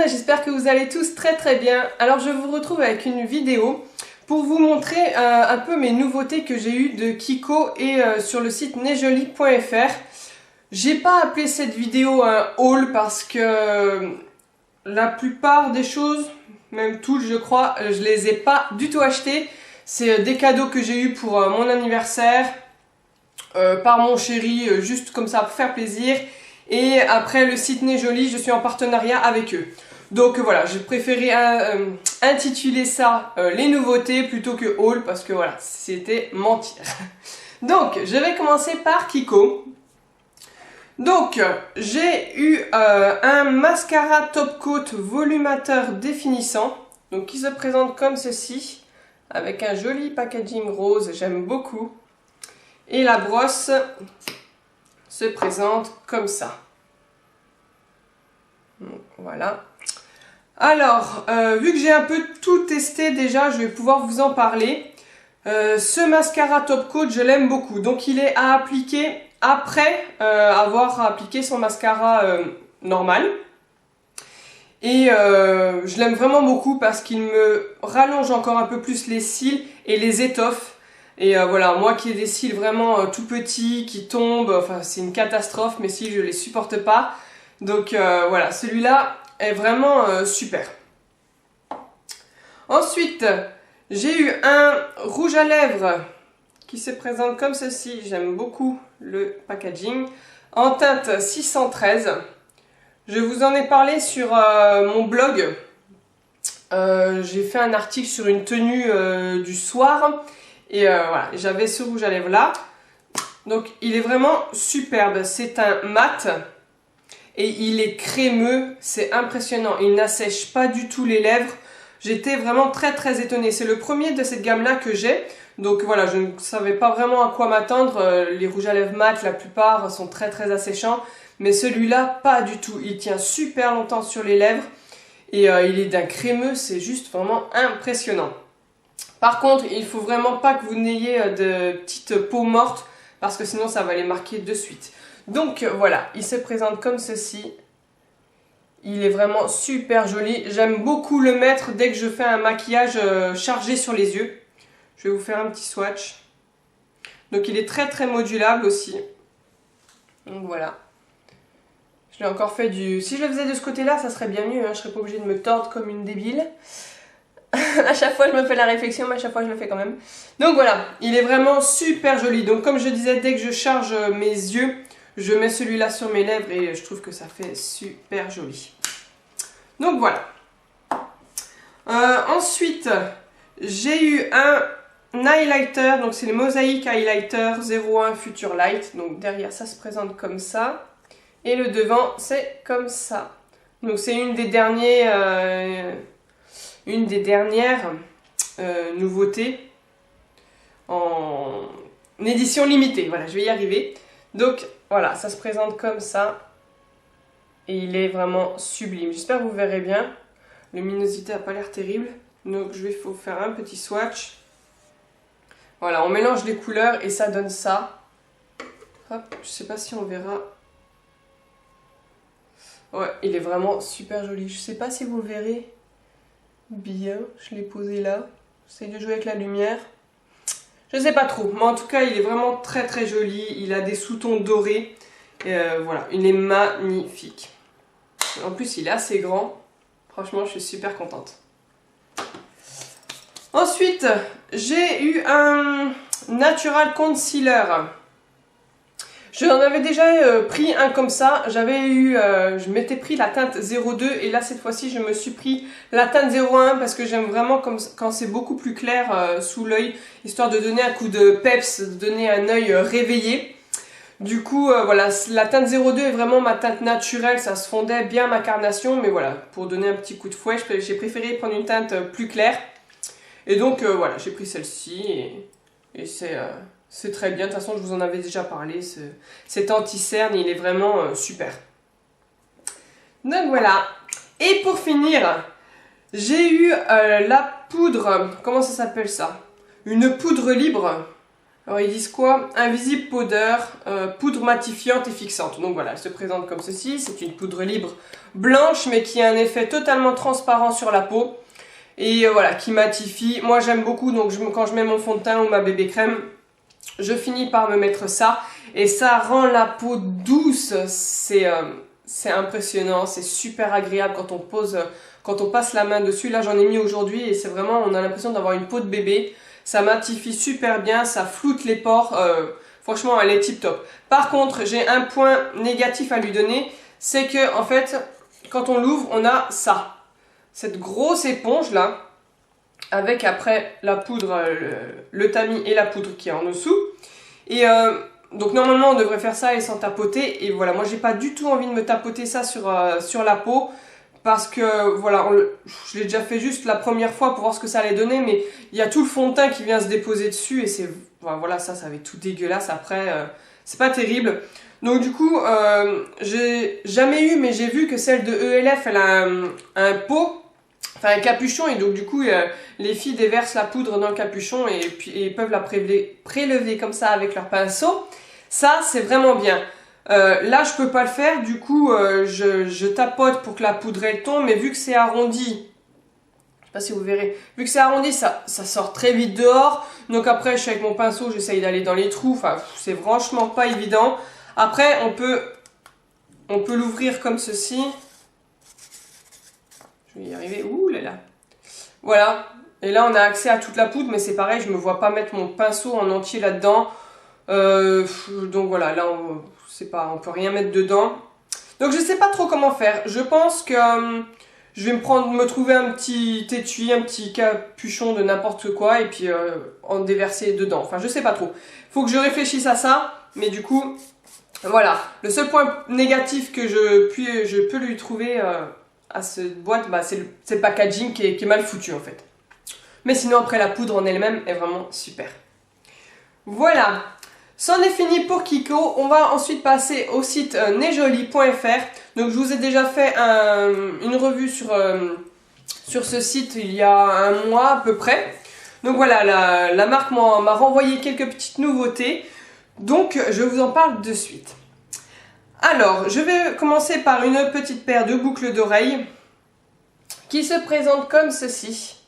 j'espère que vous allez tous très bien. Alors je vous retrouve avec une vidéo pour vous montrer un peu mes nouveautés que j'ai eues de Kiko et sur le site nejoli.fr. J'ai pas appelé cette vidéo un haul parce que la plupart des choses, même toutes je crois, je les ai pas du tout achetées. C'est des cadeaux que j'ai eu pour mon anniversaire, par mon chéri, juste comme ça pour faire plaisir. Et après le site Nejoli, je suis en partenariat avec eux. Donc voilà, j'ai préféré intituler ça les nouveautés plutôt que haul parce que voilà, c'était mentir. Donc je vais commencer par Kiko. Donc j'ai eu un mascara top coat volumateur définissant, donc qui se présente comme ceci, avec un joli packaging rose, j'aime beaucoup. Et la brosse se présente comme ça. Donc, voilà. Alors, vu que j'ai un peu tout testé déjà, je vais pouvoir vous en parler. Ce mascara top coat, je l'aime beaucoup. Donc il est à appliquer après avoir appliqué son mascara normal. Et je l'aime vraiment beaucoup parce qu'il me rallonge encore un peu plus les cils et les étoffe. Et voilà, moi qui ai des cils vraiment tout petits, qui tombent, enfin c'est une catastrophe, mes cils je les supporte pas. Donc voilà, celui-là est vraiment super. Ensuite, j'ai eu un rouge à lèvres qui se présente comme ceci, j'aime beaucoup le packaging, en teinte 613. Je vous en ai parlé sur mon blog. J'ai fait un article sur une tenue du soir. Et voilà, j'avais ce rouge à lèvres là. Donc il est vraiment superbe. C'est un mat. Et il est crémeux. C'est impressionnant. Il n'assèche pas du tout les lèvres. J'étais vraiment très étonnée. C'est le premier de cette gamme là que j'ai. Donc voilà, je ne savais pas vraiment à quoi m'attendre. Les rouges à lèvres mat, la plupart sont très asséchants. Mais celui-là, pas du tout. Il tient super longtemps sur les lèvres. Et il est d'un crémeux. C'est juste vraiment impressionnant. Par contre, il faut vraiment pas que vous n'ayez de petites peaux mortes parce que sinon ça va les marquer de suite. Donc voilà, il se présente comme ceci. Il est vraiment super joli. J'aime beaucoup le mettre dès que je fais un maquillage chargé sur les yeux. Je vais vous faire un petit swatch. Donc il est très modulable aussi. Donc voilà. Je l'ai encore fait du... Si je le faisais de ce côté-là, ça serait bien mieux. Hein. Je serais pas obligée de me tordre comme une débile. À chaque fois je me fais la réflexion, mais à chaque fois je le fais quand même. Donc voilà, il est vraiment super joli. Donc comme je disais, dès que je charge mes yeux, je mets celui-là sur mes lèvres et je trouve que ça fait super joli. Donc voilà. Ensuite, j'ai eu un highlighter, donc c'est le Mosaic Highlighter 01 Future Light. Donc derrière ça se présente comme ça. Et le devant c'est comme ça. Donc c'est une des dernières nouveautés en édition limitée. Voilà, je vais y arriver. Donc voilà, ça se présente comme ça. Et il est vraiment sublime. J'espère que vous verrez bien. La luminosité n'a pas l'air terrible. Donc je vais vous faire un petit swatch. Voilà, on mélange les couleurs et ça donne ça. Hop, je sais pas si on verra. Ouais, il est vraiment super joli. Je sais pas si vous le verrez bien, je l'ai posé là. J'essaie de jouer avec la lumière. Je sais pas trop, mais en tout cas il est vraiment très joli. Il a des sous-tons dorés. Voilà, il est magnifique. En plus il est assez grand. Franchement je suis super contente. Ensuite j'ai eu un Natural Concealer. J'en avais déjà pris un comme ça, je m'étais pris la teinte 02 et là cette fois-ci je me suis pris la teinte 01 parce que j'aime vraiment quand c'est beaucoup plus clair sous l'œil, histoire de donner un coup de peps, de donner un œil réveillé. Du coup voilà, la teinte 02 est vraiment ma teinte naturelle, ça se fondait bien ma carnation, mais voilà, pour donner un petit coup de fouet, j'ai préféré prendre une teinte plus claire. Et donc voilà, j'ai pris celle-ci et c'est très bien, de toute façon je vous en avais déjà parlé, cet anti-cerne il est vraiment super. Donc voilà, et pour finir, j'ai eu la poudre, comment ça s'appelle ça? Une poudre libre Alors ils disent quoi? Invisible Powder, poudre matifiante et fixante. Donc voilà, elle se présente comme ceci. C'est une poudre libre blanche mais qui a un effet totalement transparent sur la peau. Et voilà, qui matifie. Moi j'aime beaucoup, donc quand je mets mon fond de teint ou ma bébé crème, je finis par me mettre ça. Et ça rend la peau douce. C'est impressionnant, c'est super agréable quand on pose, quand on passe la main dessus. Là j'en ai mis aujourd'hui et c'est vraiment, on a l'impression d'avoir une peau de bébé. Ça matifie super bien, ça floute les pores. Franchement, elle est tip top. Par contre, j'ai un point négatif à lui donner, c'est que en fait, quand on l'ouvre, on a ça, cette grosse éponge là, avec après la poudre, le tamis et la poudre qui est en dessous. Et donc normalement, on devrait faire ça et s'en tapoter. Et voilà, moi j'ai pas du tout envie de me tapoter ça sur la peau. Parce que voilà, je l'ai déjà fait juste la première fois pour voir ce que ça allait donner, mais il y a tout le fond de teint qui vient se déposer dessus et c'est voilà, ça va être tout dégueulasse après, c'est pas terrible. Donc du coup, j'ai jamais eu, mais j'ai vu que celle de ELF, elle a un pot, enfin un capuchon, et donc du coup, les filles déversent la poudre dans le capuchon et puis peuvent la prélever comme ça avec leur pinceau. Ça, c'est vraiment bien. Là je peux pas le faire, du coup je tapote pour que la poudre elle tombe, mais vu que c'est arrondi, je sais pas si vous verrez, vu que c'est arrondi ça sort très vite dehors, donc après je suis avec mon pinceau, j'essaye d'aller dans les trous, enfin c'est franchement pas évident. Après on peut l'ouvrir comme ceci, je vais y arriver, ouh là là, voilà, et là on a accès à toute la poudre, mais c'est pareil, je me vois pas mettre mon pinceau en entier là-dedans, donc voilà, là on peut rien mettre dedans. Donc je sais pas trop comment faire. Je pense que je vais me trouver un petit étui, un petit capuchon de n'importe quoi et puis en déverser dedans. Enfin je sais pas trop. Faut que je réfléchisse à ça. Mais du coup, voilà. Le seul point négatif que je peux lui trouver à cette boîte, bah, c'est le packaging qui est mal foutu en fait. Mais sinon après la poudre en elle-même est vraiment super. Voilà. C'en est fini pour Kiko. On va ensuite passer au site nejoli.fr. Donc je vous ai déjà fait une revue sur ce site il y a un mois à peu près. Donc voilà, la marque m'a renvoyé quelques petites nouveautés. Donc je vous en parle de suite. Alors, je vais commencer par une petite paire de boucles d'oreilles qui se présente comme ceci.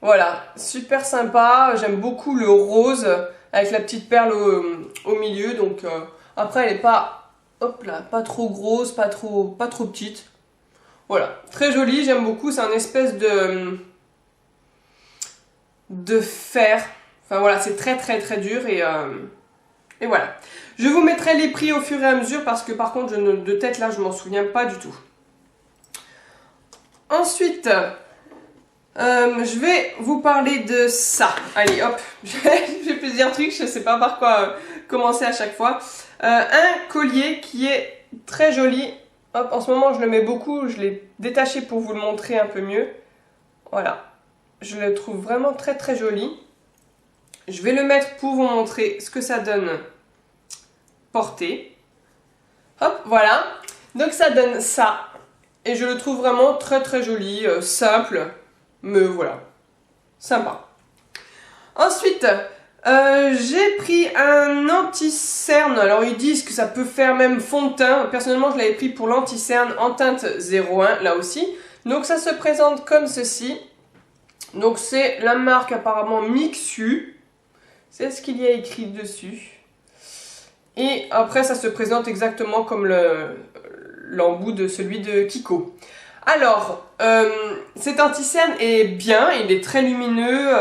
Voilà, super sympa, j'aime beaucoup le rose avec la petite perle au milieu, donc après elle est pas, hop là, pas trop grosse, pas trop petite. Voilà, très jolie, j'aime beaucoup, c'est un espèce de fer, enfin voilà, c'est très dur et voilà. Je vous mettrai les prix au fur et à mesure parce que par contre, de tête là, je m'en souviens pas du tout. Ensuite... je vais vous parler de ça. Allez hop, j'ai plusieurs trucs, je sais pas par quoi commencer à chaque fois. Un collier qui est très joli. Hop, en ce moment je le mets beaucoup, je l'ai détaché pour vous le montrer un peu mieux. Voilà, je le trouve vraiment très joli. Je vais le mettre pour vous montrer ce que ça donne porté. Hop, voilà. Donc ça donne ça. Et je le trouve vraiment très joli, simple. Mais voilà, sympa. Ensuite, j'ai pris un anti-cerne. Alors ils disent que ça peut faire même fond de teint. Personnellement, je l'avais pris pour l'anti-cerne en teinte 01, là aussi. Donc ça se présente comme ceci. Donc c'est la marque apparemment Mixu. C'est ce qu'il y a écrit dessus. Et après, ça se présente exactement comme l'embout de celui de Kiko. Alors, cet anti-cerne est bien, il est très lumineux,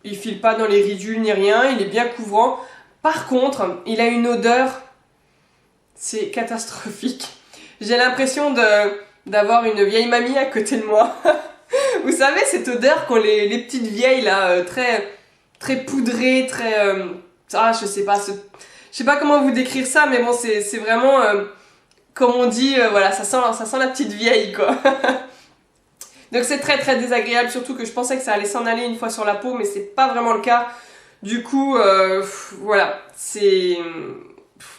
il file pas dans les ridules ni rien, il est bien couvrant. Par contre, il a une odeur, c'est catastrophique. J'ai l'impression d'avoir une vieille mamie à côté de moi. Vous savez, cette odeur qu'ont les petites vieilles là, très poudrées, je sais pas comment vous décrire ça, mais bon, c'est vraiment... comme on dit, voilà, ça sent la petite vieille, quoi. Donc c'est très désagréable, surtout que je pensais que ça allait s'en aller une fois sur la peau, mais c'est pas vraiment le cas. Du coup, voilà,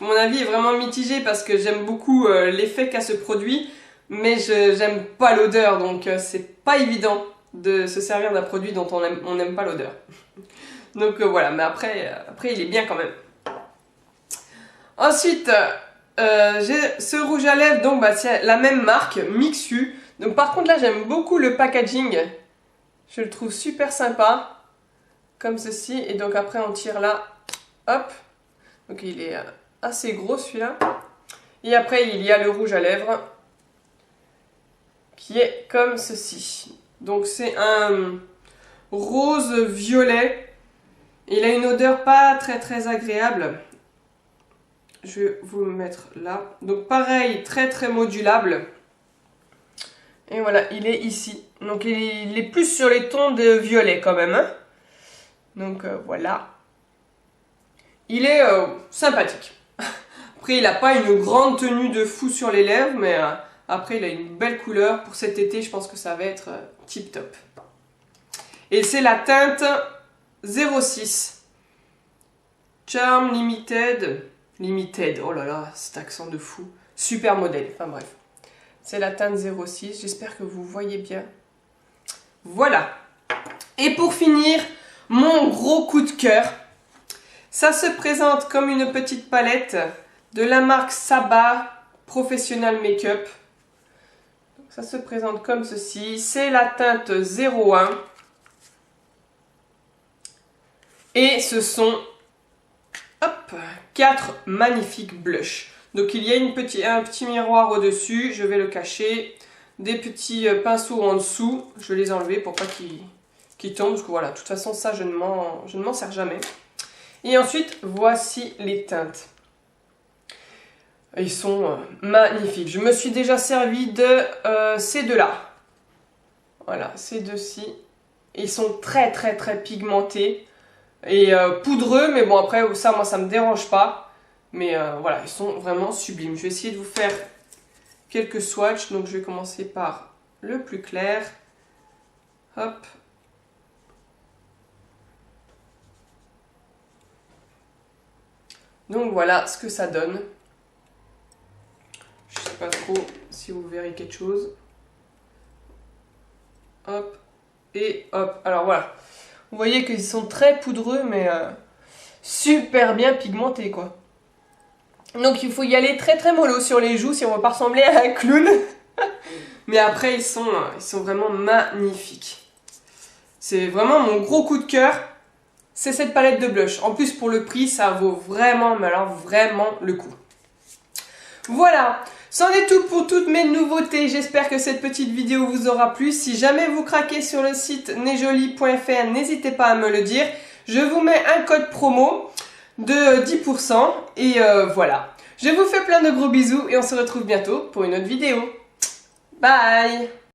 mon avis est vraiment mitigé parce que j'aime beaucoup l'effet qu'a ce produit, mais j'aime pas l'odeur, donc c'est pas évident de se servir d'un produit dont on n'aime pas l'odeur. Donc voilà, mais après il est bien quand même. Ensuite, j'ai ce rouge à lèvres, donc c'est la même marque, Mixu. Donc par contre là j'aime beaucoup le packaging, je le trouve super sympa, comme ceci. Et donc après on tire là, hop, donc il est assez gros celui-là. Et après il y a le rouge à lèvres, qui est comme ceci. Donc c'est un rose violet, il a une odeur pas très agréable. Je vais vous le mettre là. Donc pareil, très modulable. Et voilà, il est ici. Donc il est plus sur les tons de violet quand même. Hein. Donc voilà. Il est sympathique. Après, il n'a pas une grande tenue de fou sur les lèvres, mais après, il a une belle couleur. Pour cet été, je pense que ça va être tip top. Et c'est la teinte 06. Charm Limited. Limited, oh là là, cet accent de fou. Super modèle, enfin bref. C'est la teinte 06, j'espère que vous voyez bien. Voilà. Et pour finir, mon gros coup de cœur. Ça se présente comme une petite palette de la marque Saba Professional Makeup. Ça se présente comme ceci. C'est la teinte 01. Et ce sont 4 magnifiques blushs. Donc il y a un petit miroir au-dessus, je vais le cacher. Des petits pinceaux en dessous, je vais les enlever pour pas qu'ils tombent. Parce que voilà, de toute façon ça je ne m'en sers jamais. Et ensuite, voici les teintes. Ils sont magnifiques. Je me suis déjà servi de ces deux-là. Voilà, ces deux-ci. Ils sont très pigmentés. Et poudreux, mais bon après ça moi ça me dérange pas. Mais voilà, ils sont vraiment sublimes. Je vais essayer de vous faire quelques swatchs. Donc je vais commencer par le plus clair. Hop. Donc voilà ce que ça donne. Je sais pas trop si vous verrez quelque chose. Hop. Et hop. Alors voilà. Vous voyez qu'ils sont très poudreux, mais super bien pigmentés, quoi. Donc il faut y aller très mollo sur les joues si on veut pas ressembler à un clown. Mais après, ils sont vraiment magnifiques. C'est vraiment mon gros coup de cœur. C'est cette palette de blush. En plus, pour le prix, ça vaut vraiment, mais alors vraiment le coup. Voilà, c'en est tout pour toutes mes nouveautés. J'espère que cette petite vidéo vous aura plu. Si jamais vous craquez sur le site nejoli.fr, n'hésitez pas à me le dire. Je vous mets un code promo de 10%. Et voilà. Je vous fais plein de gros bisous et on se retrouve bientôt pour une autre vidéo. Bye!